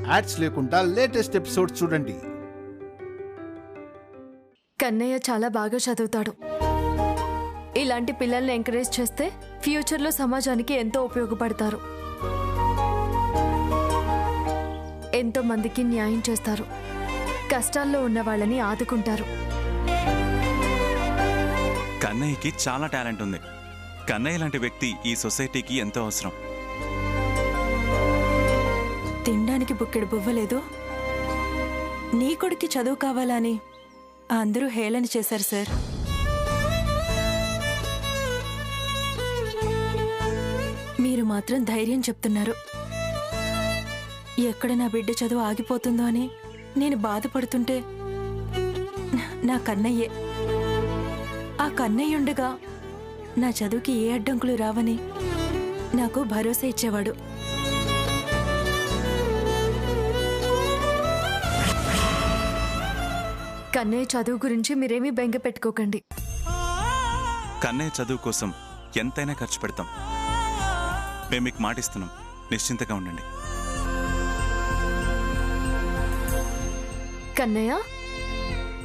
Ads లేకుండా latest episodes చూడండి. కన్నయ్య చాలా బాగా చదువుతాడు. ఇలాంటి పిల్లల్ని ఎంకరేజ్ చేస్తే ఫ్యూచర్లో సమాజానికి ఎంతో ఉపయోగపడతారు. ఎంతో మందికి న్యాయం చేస్తారు. కష్టాల్లో ఉన్న వాళ్ళని ఆదుకుంటారు. కన్నయ్యకి చాలా టాలెంట్ ఉంది. కన్నయ్య లాంటి వ్యక్తి ఈ సొసైటీకి ఎంతో అవసరం. తినడానికి బుక్కెడు బువ్వలేదు. నీ కొడుక్కి చదువు కావాలని అందరూ హేళన చేశారు సార్. మీరు మాత్రం ధైర్యం చెప్తున్నారు. ఎక్కడ నా బిడ్డ చదువు ఆగిపోతుందో అని నేను బాధపడుతుంటే నా కన్నయ్యే, ఆ కన్నయ్య ఉండగా నా చదువుకి ఏ అడ్డంకులు రావని నాకు భరోసా ఇచ్చేవాడు. కన్నయ్య చదువు గురించి మీరేమీ బెంగ పెట్టుకోకండి. కన్నయ్య చదువు కోసం ఎంతైనా ఖర్చు పెడతాం. మేము మీకు మాటిస్తున్నాం, నిశ్చింతగా ఉండండి. కన్నయ్య,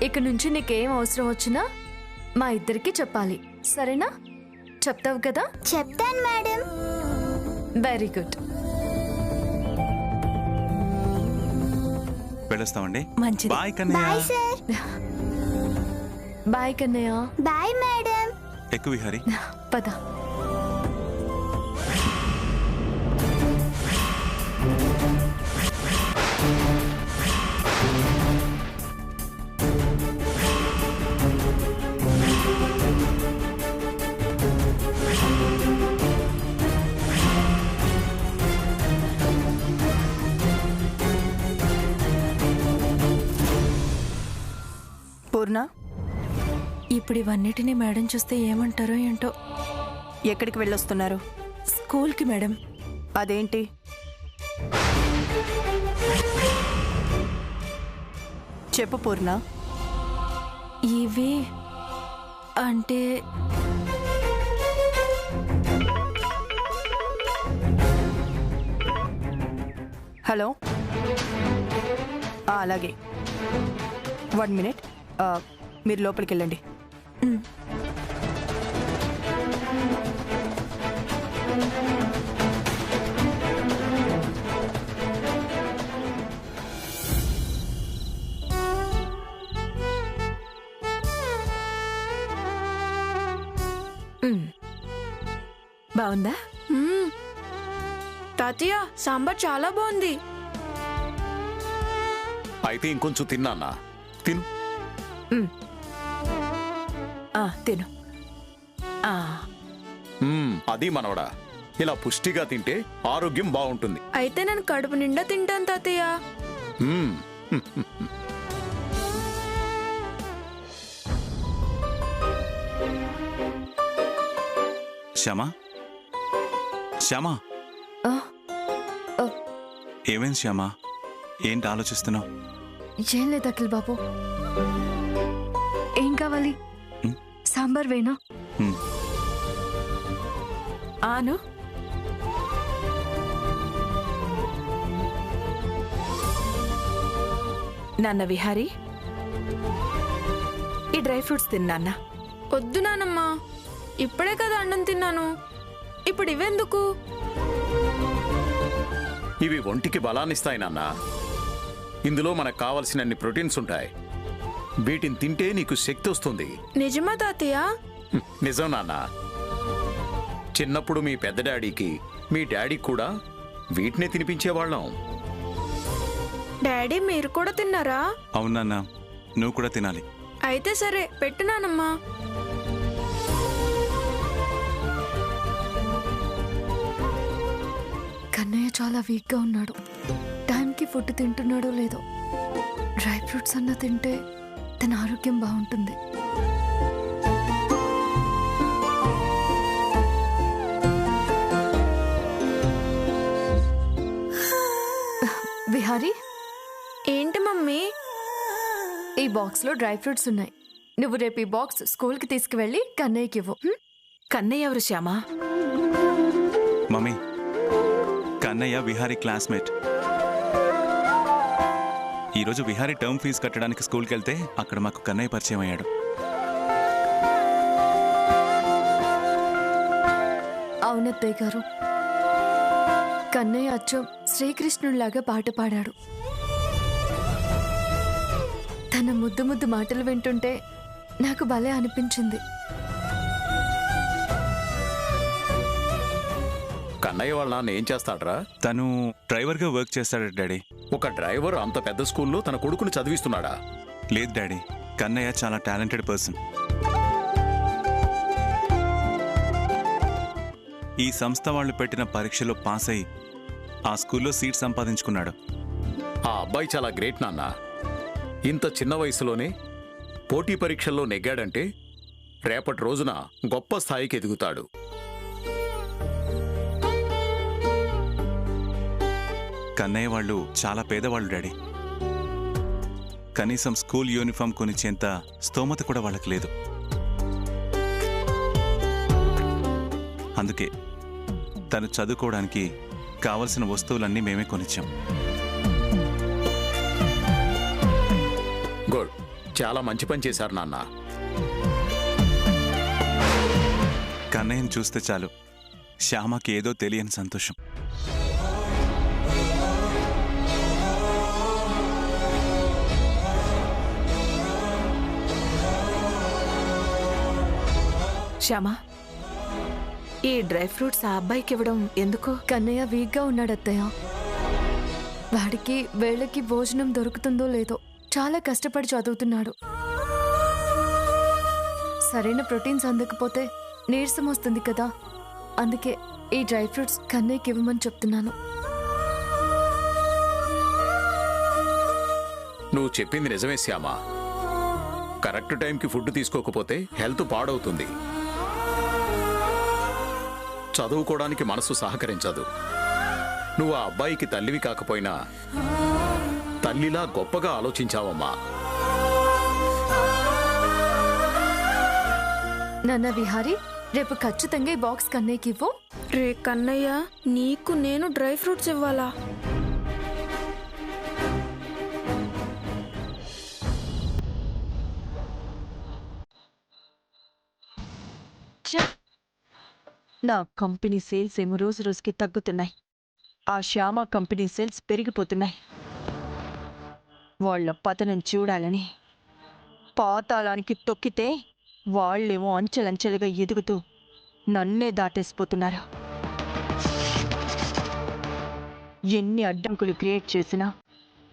ఇక నుంచి నీకేం అవసరం వచ్చినా మా ఇద్దరికి చెప్పాలి, సరేనా? చెప్తావు కదా? చెప్తాను మేడం. Very good. వెళ్ళొస్తామండి. మంచిది. Bye Kannayya. Bye sir. Bye Kannayya. Bye madam. ఎక్కువ విహారీ. పద. పూర్ణ, ఇప్పుడు ఇవన్నిటినీ మేడం చూస్తే ఏమంటారో ఏంటో. ఎక్కడికి వెళ్ళొస్తున్నారు? స్కూల్కి మేడం. అదేంటి? చెప్పు పూర్ణ. ఇవి అంటే హలో, అలాగే 1 మినిట్. మీరు లోపలికి వెళ్ళండి. బాగుందా? తాతయ్య, సాంబార్ చాలా బాగుంది. అయితే ఇంకొంచెం తిన్నానా? తిను. తిను. అది మనవడా, ఇలా పుష్టిగా తింటే ఆరోగ్యం బాగుంటుంది. అయితే నేను కడుపు నిండా తింటాను తాతయ్య. మ్మ్. శ్యామా, శ్యామా, ఏమైంది శ్యామా? ఏంటి ఆలోచిస్తున్నావు? ఏం లేదు అఖిల్ బాబు. ఏం కావాలి? సాంబార్ వేనా? ఆను. నాన్న విహారీ, ఈ డ్రై ఫ్రూట్స్ తిన్నా. వద్దు నానమ్మా, ఇప్పుడే కదా అన్నం తిన్నాను. ఇప్పుడు ఇవెందుకు? ఇవి ఒంటికి బలాన్నిస్తాయి నాన్న. ఇందులో మనకు కావలసినన్ని ప్రోటీన్స్ ఉంటాయి. వీటిని తింటే నీకు శక్తి వస్తుంది. నిజమా తాతయ్య? నిజం నాన్న. చిన్నప్పుడు మీ పెద్ద డాడీకి, మీ డాడీకి కూడా వీటినే తినిపించేవాళ్ళం. డాడీ, మీరు కూడా తిన్నారా? అవునన్నా, నువ్వు కూడా తినాలి. అయితే సరే, పెట్టు నానమ్మా. కన్నయ్య చాలా వీక్గా ఉన్నాడు. టైంకి ఫుడ్ తింటున్నాడో లేదో. డ్రై ఫ్రూట్స్ అన్న తింటే తన ఆరోగ్యం బాగుంటుంది. విహారీ, ఏంటి మమ్మీ? ఈ బాక్స్లో డ్రై ఫ్రూట్స్ ఉన్నాయి. నువ్వు రేపు ఈ బాక్స్ స్కూల్కి తీసుకువెళ్ళి కన్నయ్యకి ఇవ్వు. కన్నయ్య ఎవరు శ్యామా? Mummy, Kannayya Vihari classmate. ఈరోజు విహారీ టర్మ్ ఫీజు కట్టడానికి స్కూల్కి వెళ్తే అక్కడ మాకు కన్నయ్య పరిచయం అయ్యాడు. అవునత్తయ్య గారు, కన్నయ్య అచ్చం శ్రీకృష్ణుడిలాగా పాట పాడాడు. తన ముద్దు ముద్దు మాటలు వింటుంటే నాకు భలే అనిపించింది. కన్నయ్య వాళ్ళ నాన్న ఏం చేస్తాడ్రా? తను డ్రైవర్గా వర్క్ చేస్తాడు డాడీ. ఒక డ్రైవర్ అంత పెద్ద స్కూల్లో తన కొడుకుని చదివిస్తున్నాడా? లేదు డాడీ, కన్నయ్య చాలా టాలెంటెడ్ పర్సన్. ఈ సంస్థ వాళ్ళు పెట్టిన పరీక్షలో పాస్ అయ్యి ఆ స్కూల్లో సీట్ సంపాదించుకున్నాడు. ఆ అబ్బాయి చాలా గ్రేట్ నాన్న. ఇంత చిన్న వయసులోనే పోటీ పరీక్షల్లో నెగ్గాడంటే రేపటి రోజున గొప్ప స్థాయికి ఎదుగుతాడు. కన్నయ్య వాళ్ళు చాలా పేదవాళ్ళు డాడీ. కనీసం స్కూల్ యూనిఫామ్ కొనిచ్చేంత స్తోమత కూడా వాళ్ళకి లేదు. అందుకే తను చదువుకోవడానికి కావలసిన వస్తువులన్నీ మేమే కొనిచ్చాం. గుడ్, చాలా మంచి పని చేశారు నాన్న. కన్నయ్యను చూస్తే చాలు శ్యామకి ఏదో తెలియని సంతోషం. శ్యామా, ఈ డ్రై ఫ్రూట్స్ ఆ అబ్బాయికి ఇవ్వడం ఎందుకు? కన్నయ్య వీక్గా ఉన్నాడు అత్తయ్య. వాడికి వేళకి భోజనం దొరుకుతుందో లేదో చాలా కష్టపడి చదువుతున్నాడు. సరైన ప్రోటీన్స్ అందకపోతే నీరసం వస్తుంది కదా, అందుకే ఈ డ్రై ఫ్రూట్స్ కన్నయ్యకి ఇవ్వమని చెప్తున్నాను. నువ్వు చెప్పింది నిజమే శ్యామ. కరెక్ట్ టైంకి ఫుడ్ తీసుకోకపోతే హెల్త్ పాడవుతుంది. చదువుకోవడానికి మనసు సహకరించదు. నువ్వు ఆ అబ్బాయికి తల్లివి కాకపోయినా తల్లిలా గొప్పగా ఆలోచించావమ్మా. నాన్న విహారీ, రేపు ఖచ్చితంగా ఈ బాక్స్ కన్నయ్యకి ఇవ్వు. రే కన్నయ్య, నీకు నేను డ్రై ఫ్రూట్స్ ఇవ్వాలా? నా కంపెనీ సేల్స్ ఏమో రోజు రోజుకి తగ్గుతున్నాయి. ఆ శ్యామ కంపెనీ సేల్స్ పెరిగిపోతున్నాయి. వాళ్ళ పతనం చూడాలని పాతాళానికి తొక్కితే వాళ్ళేమో అంచెలంచెలుగా ఎదుగుతూ నన్నే దాటేసిపోతున్నారు. ఎన్ని అడ్డంకులు క్రియేట్ చేసినా,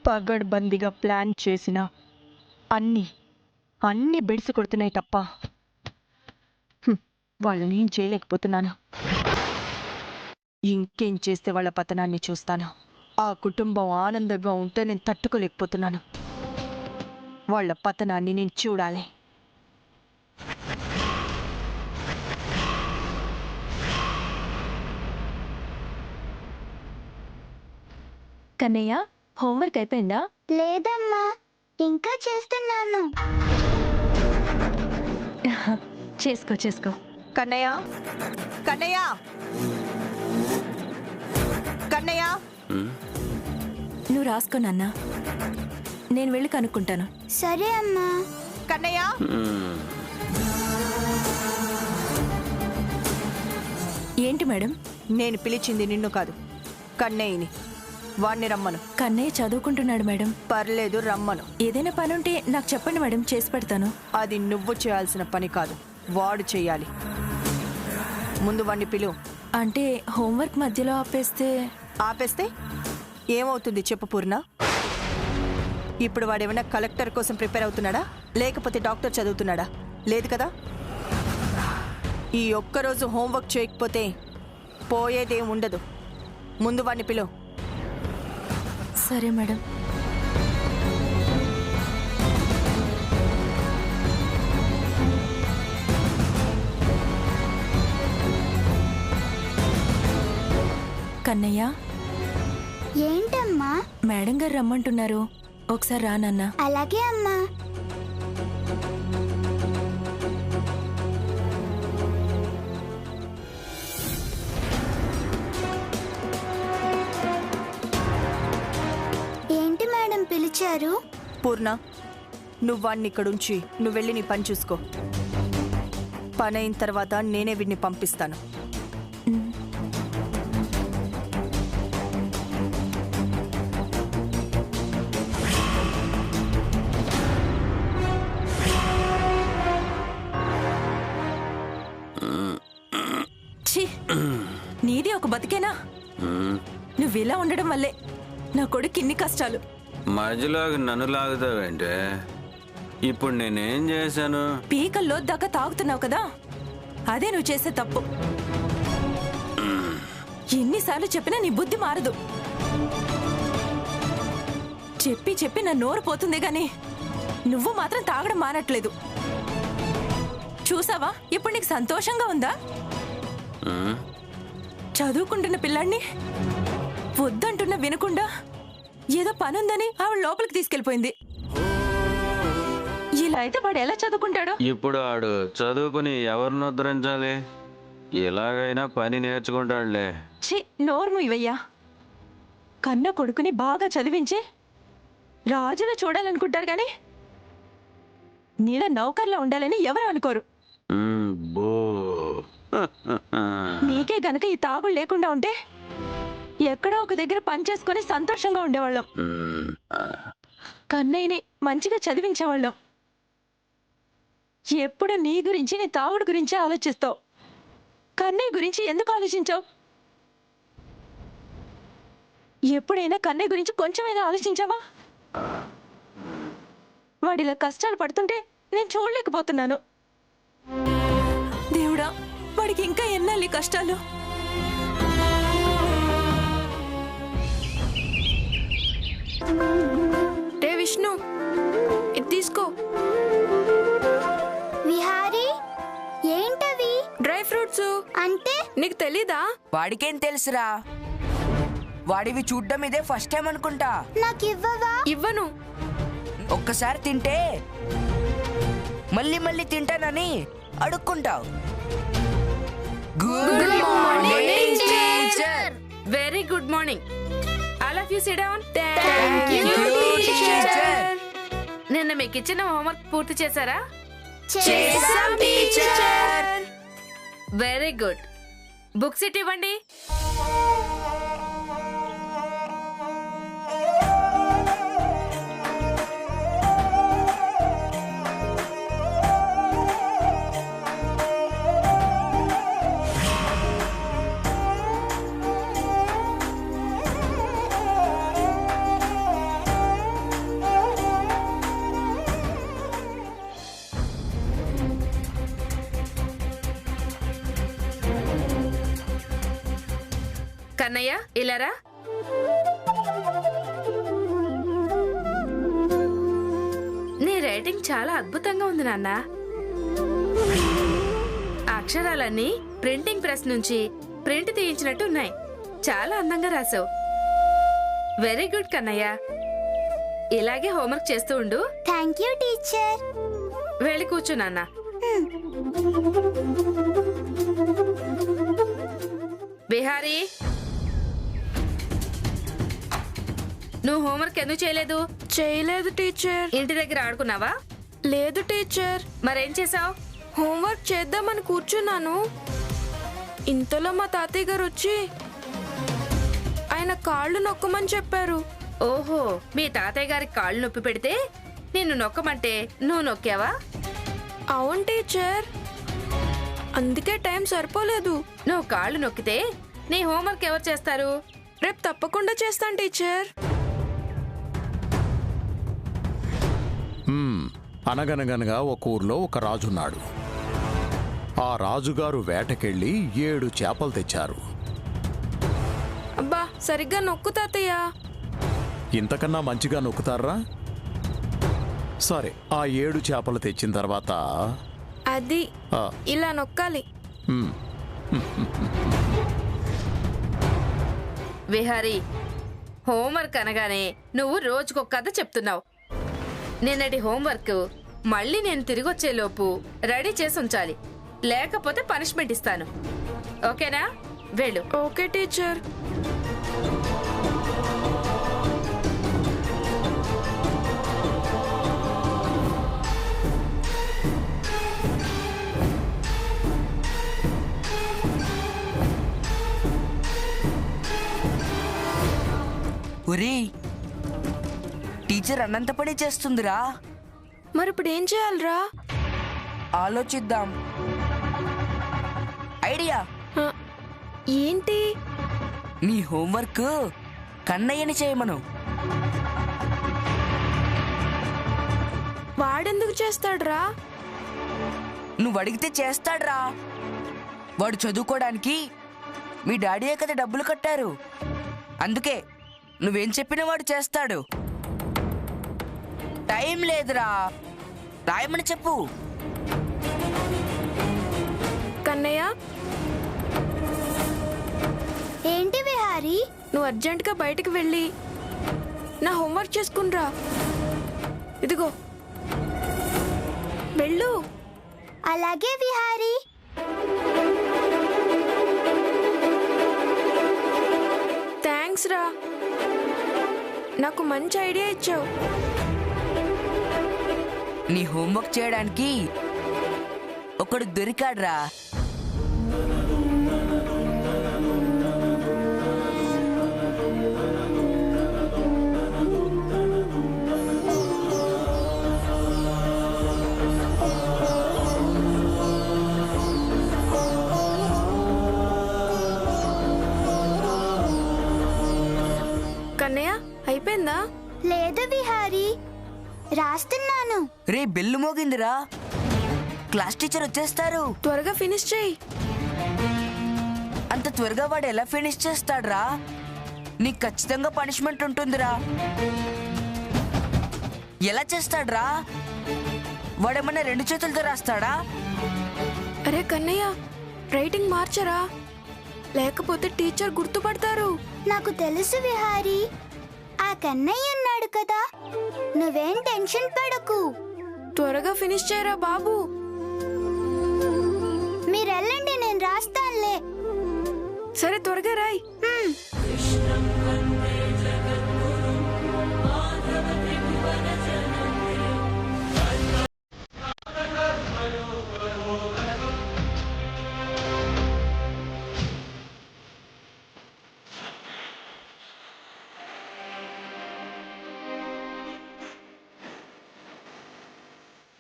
పగడ్బందీగా ప్లాన్ చేసినా అన్నీ బెడిసి కొడుతున్నాయి తప్ప వాళ్ళని ఏం చేయలేకపోతున్నాను. ఇంకేం చేస్తే వాళ్ళ పతనాన్ని చూస్తాను. ఆ కుటుంబం ఆనందంగా ఉంటే నేను తట్టుకోలేకపోతున్నాను. వాళ్ళ పతనాన్ని నేను చూడాలి. కన్నయ్య, హోంవర్క్ అయిపోయిందా? లేదమ్మా, ఇంకా చేస్తున్నాను. చేసుకో. కన్నయ్య, కన్నయ్య, కన్నయ్య. నువ్వు రాసుకో నాన్న, నేను వెళ్ళి కనుక్కుంటాను. సరే అమ్మా. కన్నయ్య, ఏంటి మేడం? నేను పిలిచింది నిన్ను కాదు, కన్నయ్యని. వాణ్ణి రమ్మను. కన్నయ్య చదువుకుంటున్నాడు మేడం. పర్లేదు, రమ్మను. ఏదైనా పని ఉంటే నాకు చెప్పండి మేడం, చేసి పెడతాను. అది నువ్వు చేయాల్సిన పని కాదు, వాడు చెయ్యాలి. ముందు వాణ్ణి పిలువు. అంటే హోంవర్క్ మధ్యలో ఆపేస్తే ఏమవుతుంది చెప్పు పూర్ణ? ఇప్పుడు వాడేమైనా కలెక్టర్ కోసం ప్రిపేర్ అవుతున్నాడా, లేకపోతే డాక్టర్ చదువుతున్నాడా? లేదు కదా. ఈ ఒక్కరోజు హోంవర్క్ చేయకపోతే పోయేదేం ఉండదు. ముందు వాణ్ణి పిలువు. సరే మేడం. కన్నయ్య, ఏంటమ్మా? మేడం గారు రమ్మంటున్నారు, ఒకసారి రా నాన్న. అలాగే అమ్మా. ఏంటి మేడం మేడం పిలిచారు? పూర్ణ, నువ్వు వాడిని ఇక్కడుంచి నువ్వు వెళ్ళి నీ పని చూసుకో. పని అయిన తర్వాత నేనే వీడిని పంపిస్తాను. ఛీ, నీది ఒక బతికేనా? నువ్వు ఇలా ఉండడం వల్లే నా కొడుకు ఇన్ని కష్టాలు. మధ్యలోకి నన్ను లాగుతావేంటే? ఇప్పుడు నేనేం చేశాను? పీకల్లో దాకా తాగుతున్నావు కదా, అదే నువ్వు చేసే తప్పు. ఎన్నిసార్లు చెప్పినా నీ బుద్ధి మారదు. చెప్పి చెప్పి నా నోరు పోతుంది గాని నువ్వు మాత్రం తాగడం మానట్లేదు. చూసావా, ఇప్పుడు నీకు సంతోషంగా ఉందా? చదువుకుంటున్న పిల్లాడిని వద్దంటున్నా వినకుండా ఏదో పనుందని ఆవిడ లోపలికి తీసుకెళ్లిపోయింది. ఇలా అయితే వాడు ఎలా చదువుకుంటాడు? ఇప్పుడు ఆడు చదువుకుని ఎవరిని ఉద్ధరించాలి? ఎలాగైనా పని నేర్చుకుంటాడులే. ఛీ, నోర్ము ఇవయ్యా. కన్న కొడుకుని బాగా చదివించి రాజును చూడాలనుకుంటారు కానీ నీలా నౌకర్లా ఉండాలని ఎవరు అనుకోరు. బో నీకే గనక ఈ తాగుడు లేకుండా ఉంటే ఎక్కడో ఒక దగ్గర పని చేసుకుని సంతోషంగా ఉండేవాళ్ళం. కన్నయ్యని మంచిగా చదివించేవాళ్ళం. ఎప్పుడు నీ గురించి, నీ తాగుడు గురించి ఆలోచిస్తావు. కన్నయ్య గురించి ఎందుకు ఆలోచించావు? ఎప్పుడైనా కన్నయ్య గురించి కొంచెమైనా ఆలోచించావా? వాడిలా కష్టాలు పడుతుంటే నేను చూడలేకపోతున్నాను. దేవుడా, వాడికి ఇంకా ఎన్నాళ్ళు కష్టాలు? రే విష్ణు, ఇది తీసుకో. విహారీ, ఏంటవి? Dry fruits. అంటే నీకు తెలీదా? వాడికేం తెలుసురా? వాడివి చూడ్డం ఇదే ఫస్ట్ టైం అనుకుంటా. నాకు ఇవ్వవా? ఇవ్వను. ఒక్కసారి తింటే మళ్ళీ మళ్ళీ తింటానని అడుక్కుంటావు. Good morning teacher. Very good morning. All of you sit down. Thank you, teacher. నిన్న మీకు ఇచ్చిన హోంవర్క్ పూర్తి చేశారా? చేశాం టీచర్. Very good. బుక్స్ ఇట్ ఇవ్వండి. కన్నయ్య, ఇలారా. నీ రైటింగ్ చాలా అద్భుతంగా ఉంది నాన్న. అక్షరాలన్నీ ప్రింటింగ్ ప్రెస్ నుంచి ప్రింట్ తీయించినట్టు ఉన్నాయి. చాలా అందంగా రాసావు. Very good Kannayya. ఇలాగే హోంవర్క్ చేస్తూ ఉండు. Thank you teacher. వెళ్ళి కూర్చో నాన్న. బిహారీ, నువ్వు హోంవర్క్ ఎందుకు చేయలేదు? చేయలేదు టీచర్. ఇంటి దగ్గర ఆడుకున్నావా? లేదు టీచర్. మరేం చేసావు? హోంవర్క్ చేద్దామని కూర్చున్నాను. ఇంతలో మా తాతయ్య గారు వచ్చి ఆయన కాళ్ళు నొక్కమని చెప్పారు. ఓహో, మీ తాతయ్య గారికి కాళ్ళు నొప్పి పెడితే నిన్ను నొక్కమంటే నువ్వు నొక్కావా? అవును టీచర్, అందుకే టైం సరిపోలేదు. నువ్వు కాళ్ళు నొక్కితే నీ హోంవర్క్ ఎవరు చేస్తారు? రేపు తప్పకుండా చేస్తాను టీచర్. అనగనగనగా ఒక ఊర్లో ఒక రాజున్నాడు. ఆ రాజుగారు వేటకెళ్ళి 7 చేపలు తెచ్చారు. అబ్బా, సరిగ్గా నొక్కు తాతయ్య. ఇంతకన్నా మంచిగా నొక్కుతారా? సరే, ఆ 7 చేపలు తెచ్చిన తర్వాత అది ఆ, ఇలా నొక్కాలి. మ్, విహారీ, హోంవర్క్ అనగానే నువ్వు రోజుకొక కథ చెప్తున్నావు. నిన్నటి హోంవర్క్ మళ్ళీ నేను తిరిగి వచ్చేలోపు రెడీ చేసి ఉంచాలి, లేకపోతే పనిష్మెంట్ ఇస్తాను. ఓకేనా? వెళ్ళు. Okay teacher. టీచర్ అన్నంత పని చేస్తుందిరా. మరి ఇప్పుడు ఏం చేయాలిరా? ఆలోచిద్దాం. ఐడియా. ఏంటి? నీ హోంవర్క్ కన్నయ్యని చేయమను. వాడెందుకు చేస్తాడ్రా? నువ్వు అడిగితే చేస్తాడ్రా. వాడు చదువుకోవడానికి మీ డాడీయే కదా డబ్బులు కట్టారు. అందుకే నువ్వేం చెప్పినా వాడు చేస్తాడు. టైం లేదురా, రాయమని చెప్పు. కన్నయ్య, ఏంటి విహారీ? నువ్వు అర్జెంటుగా బయటికి వెళ్ళి నా హోంవర్క్ చేసుకునిరా. ఇదిగో వెళ్ళు. అలాగే విహారీ. థ్యాంక్స్ రా, నాకు మంచి ఐడియా ఇచ్చావు. నీ హోంవర్క్ చేయడానికి ఒకడు దొరికాడ్రా. కన్నయ్య, అయిపోయిందా? లేదు విహారీ, రాస్తున్నాను. రే బెల్లు మోగిందిరా, క్లాస్ టీచర్ వచ్చేస్తారు. త్వరగా ఫినిష్ చేయి. అంత త్వరగా వాడు ఎలా ఫినిష్ చేస్తాడ్రా? నీకు ఖచ్చితంగా పనిష్మెంట్ ఉంటుందిరా. ఎలా చేస్తాడ్రా? వాడేమన్నా 2 చేతులతో రాస్తాడా? అరే కన్నయ్య, రైటింగ్ మార్చరా, లేకపోతే టీచర్ గుర్తుపడతారు. నాకు తెలుసు విహారీ, ఆ కన్నయ్య ఉన్నాడు కదా. నువ్వేం టెన్షన్ పడకు. త్వరగా ఫినిష్ చేయరా బాబు. మీరెళ్ళండి, నేను రాస్తానులే. సరే, త్వరగా రాయ్.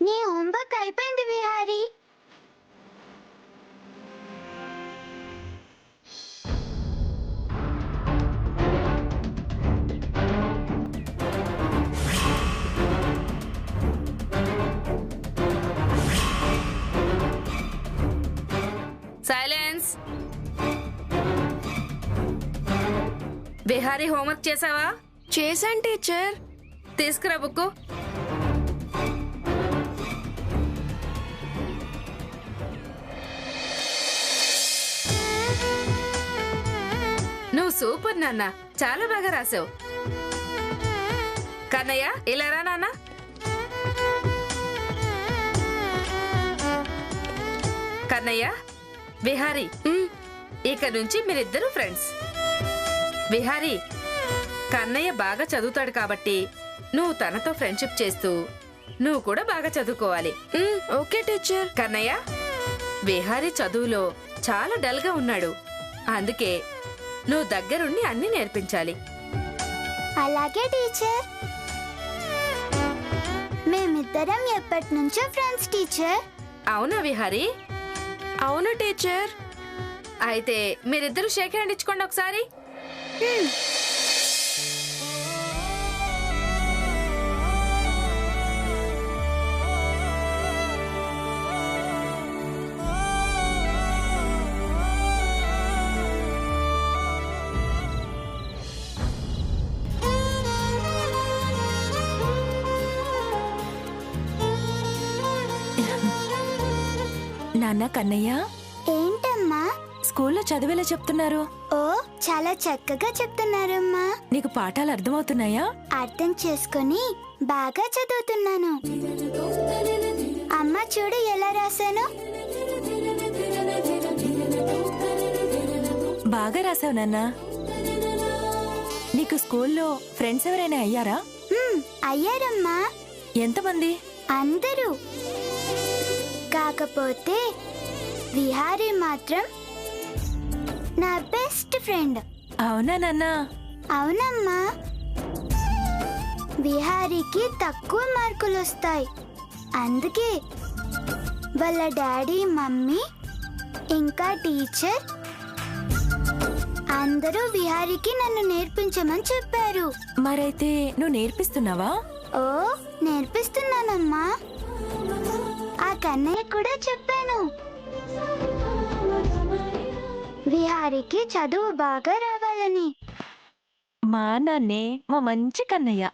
నీ హోంవర్క్ అయిపోయింది విహారీ. సైలెన్స్. విహారీ, హోంవర్క్ చేసావా? చేశాను టీచర్. తీసుకురా బుక్కు. నువ్వు సూపర్ నాన్న, చాలా బాగా రాసావు. కన్నయ్య, ఇలా రా నాన్న. కన్నయ్య, విహారీ, ఇక నుంచి మీరిద్దరూ ఫ్రెండ్స్. విహారీ, కన్నయ్య బాగా చదువుతాడు కాబట్టి నువ్వు తనతో ఫ్రెండ్షిప్ చేస్తూ నువ్వు కూడా బాగా చదువుకోవాలి. Okay teacher. కన్నయ్య, విహారీ చదువులో చాలా డల్ గా ఉన్నాడు. అందుకే నువ్వు దగ్గరుండి అన్ని నేర్పించాలి. అలాగే టీచర్. మేమిద్దరం ఎప్పటి నుంచో ఫ్రెండ్స్ టీచర్. అవునా విహారీ? అవును టీచర్. అయితే మీరిద్దరూ షేక్ హ్యాండ్ ఇచ్చుకోండి ఒకసారి. నాన్న, కన్నయ్య, ఏంటమ్మా? స్కూల్లో చదివేలా చెప్తున్నారు? ఓ, చాలా చక్కగా చెప్తున్నారమ్మా. నీకు పాఠాలు అర్థమవుతున్నాయా? అర్థం చేసుకొని బాగా చదువుతున్నాను. అమ్మ చూడు ఎలా రాశాను. బాగా రాసావు నాన్న. నీకు స్కూల్లో ఫ్రెండ్స్ ఎవరైనా అయ్యారా? అయ్యారమ్మా. ఎంతమంది? అందరూ. కాకపోతే విహారీ మాత్రం నా బెస్ట్ ఫ్రెండ్. అవునా నాన్న? అవునమ్మా. విహారీకి తక్కువ మార్కులు వస్తాయి. అందుకే వాళ్ళ డాడీ, మమ్మీ ఇంకా టీచర్ అందరూ విహారీకి నన్ను నేర్పించమని చెప్పారు. మరైతే నువ్వు నేర్పిస్తున్నావా? ఓ, నేర్పిస్తున్నానమ్మా. ఆ కన్నయ్య కూడా చెప్పాను విహారీకి చదువు బాగా రావాలని. మా నాన్నే మా మంచి కన్నయ్య.